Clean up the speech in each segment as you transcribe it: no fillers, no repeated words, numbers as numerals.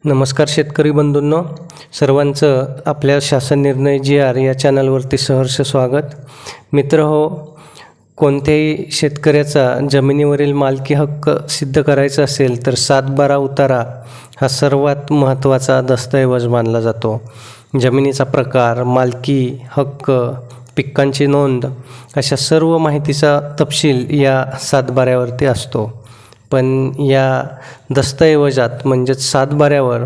नमस्कार शेतकरी बंधूंनो, सर्वांचं आपल्या शासन निर्णय GR या चॅनलवरती सहर्ष स्वागत. मित्र हो, कोणत्याही शेतकऱ्याचा जमिनीवरील मालकी हक्क सिद्ध करायचा असेल तर 7/12 उतारा हा सर्वात महत्त्वाचा दस्तऐवज मानला जातो. जमिनीचा प्रकार, मालकी हक्क, पिकांची नोंद अशा सर्व माहितीचा तपशील या 7/12वरती असतो. पण या दस्तऐवजात म्हणजेच 7/12वर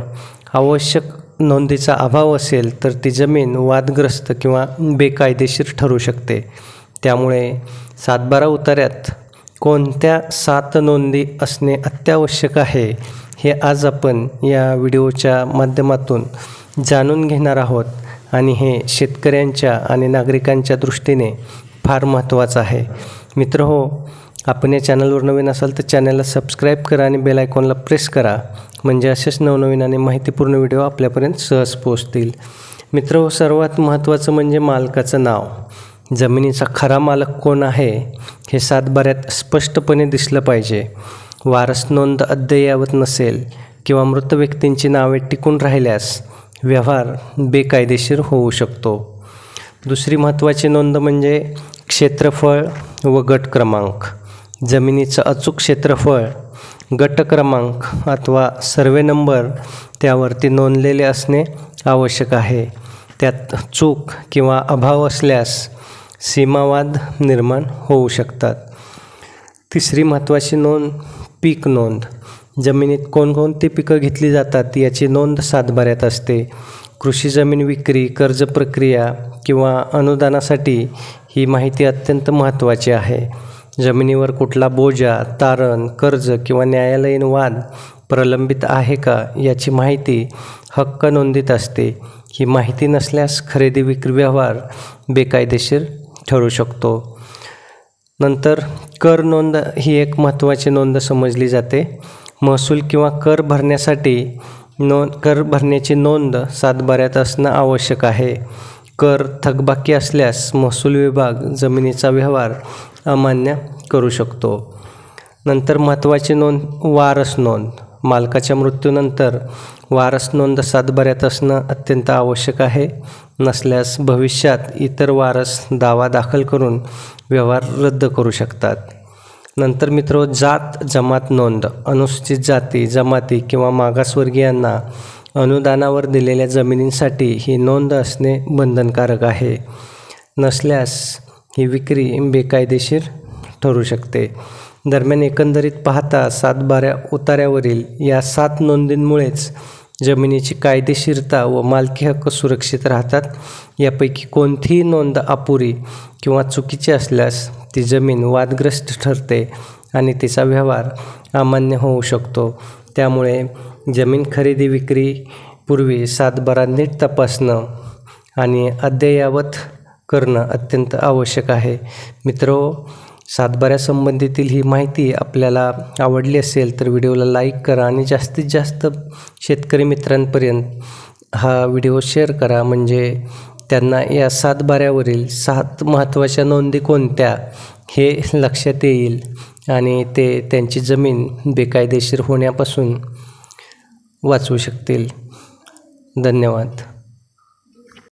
आवश्यक नोंदीचा अभाव असेल तर ती जमीन वादग्रस्त किंवा बेकायदेशीर ठरू शकते. त्यामुळे 7/12 उतार्यात कोणत्या 7 नोंदी असणे अत्यावश्यक आहे हे आज आपण या व्हिडिओच्या माध्यमातून जाणून घेणार आहोत. आणि हे शेतकऱ्यांच्या आणि नागरिकांच्या दृष्टीने फार महत्त्वाचं आहे. मित्र हो, आपण या चॅनलवर नवीन असाल तर चॅनलला सबस्क्राईब करा आणि बेल आयकॉनला प्रेस करा, म्हणजे असेच नवनवीन आणि माहितीपूर्ण व्हिडिओ आपल्यापर्यंत सहज पोहोचतील. मित्र हो, सर्वात महत्त्वाचं म्हणजे मालकाचं नाव. जमिनीचा खरा मालक कोण आहे हे 7/12त स्पष्टपणे दिसलं पाहिजे. वारस नोंद अद्ययावत नसेल किंवा मृत व्यक्तींची नावे टिकून राहिल्यास व्यवहार बेकायदेशीर होऊ शकतो. दुसरी महत्त्वाची नोंद म्हणजे क्षेत्रफळ व गट क्रमांक. जमिनीचं अचूक क्षेत्रफळ, गट क्रमांक अथवा सर्वे नंबर त्यावरती नोंदलेले असणे आवश्यक आहे. त्यात चूक किंवा अभाव असल्यास सीमावाद निर्माण होऊ शकतात. तिसरी महत्त्वाची नोंद पीक नोंद. जमिनीत कोणकोणती पिकं घेतली जातात याची नोंद 7/12त असते. कृषी जमीन विक्री, कर्ज प्रक्रिया किंवा अनुदानासाठी ही माहिती अत्यंत महत्त्वाची आहे. जमिनीवर कुठला बोजा, तारण, कर्ज किंवा न्यायालयीन वाद प्रलंबित आहे का याची माहिती हक्क नोंदीत असते. ही माहिती नसल्यास खरेदी विक्री व्यवहार बेकायदेशीर ठरू शकतो. नंतर कर नोंद ही एक महत्त्वाची नोंद समजली जाते. महसूल किंवा कर भरण्यासाठी कर भरण्याची नोंद 7/12त असणं आवश्यक आहे. कर थकबाकी असल्यास महसूल विभाग जमिनीचा व्यवहार अमान्य करू शकतो. नंतर महत्त्वाची नोंद वारस नोंद. मालकाच्या मृत्यूनंतर वारस नोंद 7/12त असणं अत्यंत आवश्यक आहे. नसल्यास भविष्यात इतर वारस दावा दाखल करून व्यवहार रद्द करू शकतात. नंतर मित्र, जात जमात नोंद. अनुसूचित जाती, जमाती किंवा मागासवर्गीयांना अनुदानावर दिलेल्या जमिनींसाठी ही नोंद असणे बंधनकारक आहे. नसल्यास ही विक्री बेकायदेशीर ठरू शकते. दरम्यान एकंदरीत पाहता 7/12 उतार्यावरील या 7 नोंदींमुळेच जमिनीची कायदेशीरता व मालकी हक्क सुरक्षित राहतात. यापैकी कोणतीही नोंद अपुरी किंवा चुकीची असल्यास ती जमीन वादग्रस्त ठरते आणि तिचा व्यवहार अमान्य होऊ शकतो. त्यामुळे जमीन खरेदी विक्रीपूर्वी 7/12 नीट तपासणं आणि अद्ययावत करणं अत्यंत आवश्यक आहे. मित्रो, 7/12 संबंधीतील ही माहिती आपल्याला आवडली असेल तर व्हिडिओला लाईक करा आणि जास्तीत जास्त शेतकरी मित्रांपर्यंत हा व्हिडिओ शेअर करा, म्हणजे त्यांना या 7/12वरील 7 महत्त्वाच्या नोंदी कोणत्या हे लक्षात येईल आणि ते त्यांची जमीन बेकायदेशीर होण्यापासून वाचवू शकतील. धन्यवाद.